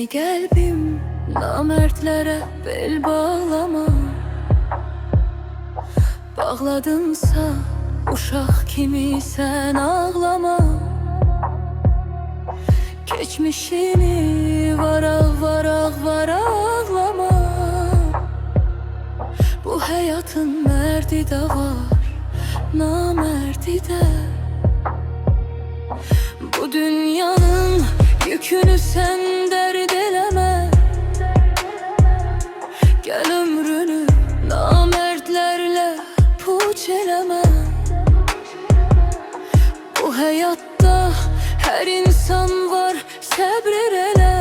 qəlbim, namərdlərə bel bağlama. Bağladınsa uşaq kimi sən ağlama. Keçmişini varaqlama. Bu həyatın mərdi də var, namərdi də. Bu dünyanın yükünü sən dərd eləmə. Gəl ömrünü namərdlərlə puç eləmə. Bu həyatda hər insan var, səbr elə.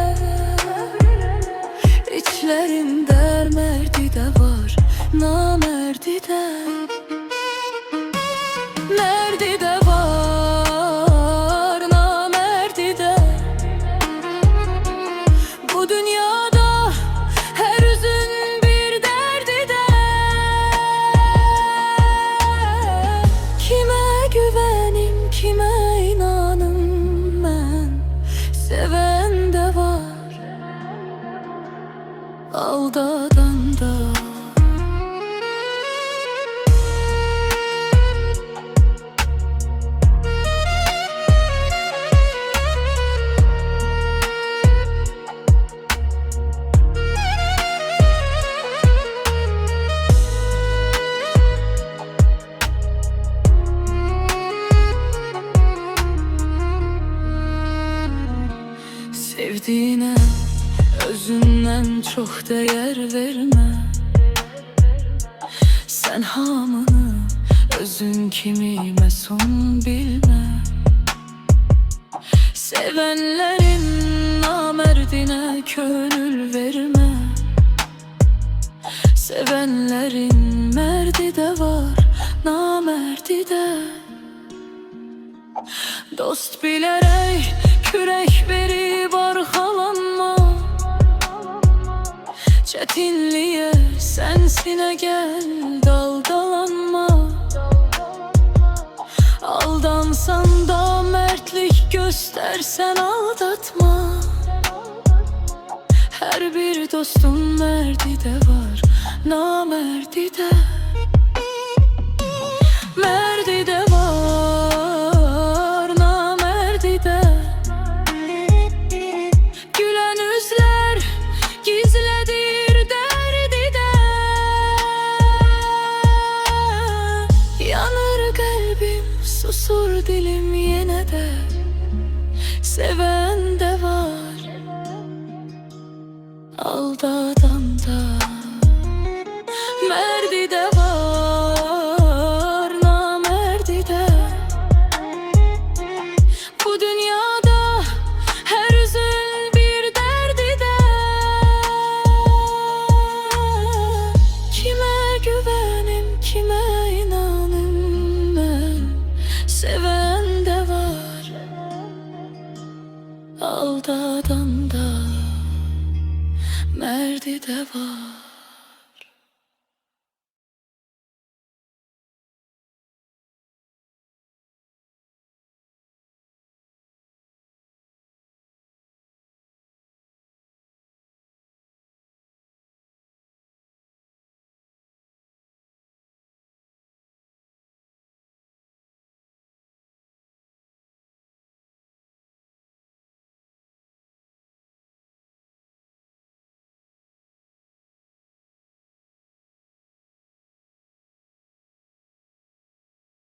İçlərində mərdi də var, namərdi də. Mərdi də var, namərdi də. Bu dünyada hər üzün bir dərdi də. Kimə güvənim, kimə inanım mən, sevən də var, aldadan da. Sevdiğine özündən çox dəyər vermə. Sən hamını özün kimi məsun bilmə. Sevənlərin namərdinə könül vermə. Sevənlərin mərdi də var, namərdi də. Dost bilərək kürək verib arxalanma. Çətinliyə sənsinə gəl, daldalanma. Aldansan da mərdlik göstərsən aldatma. Hər bir dostun mərdi də var, namərdi də. Mərdi də var, namərdi də. Gülən üzlər gizlədir dərdi də. Yanır qəlbim, susur dilim yenə də. Sevən də var, aldadan da. Mərdi də var, namərdi də. Bu dünyada hər üzün bir dərdi də. Kimə güvənim, kimə inanım mən, sevən də var, aldadan da. Mərdi də var.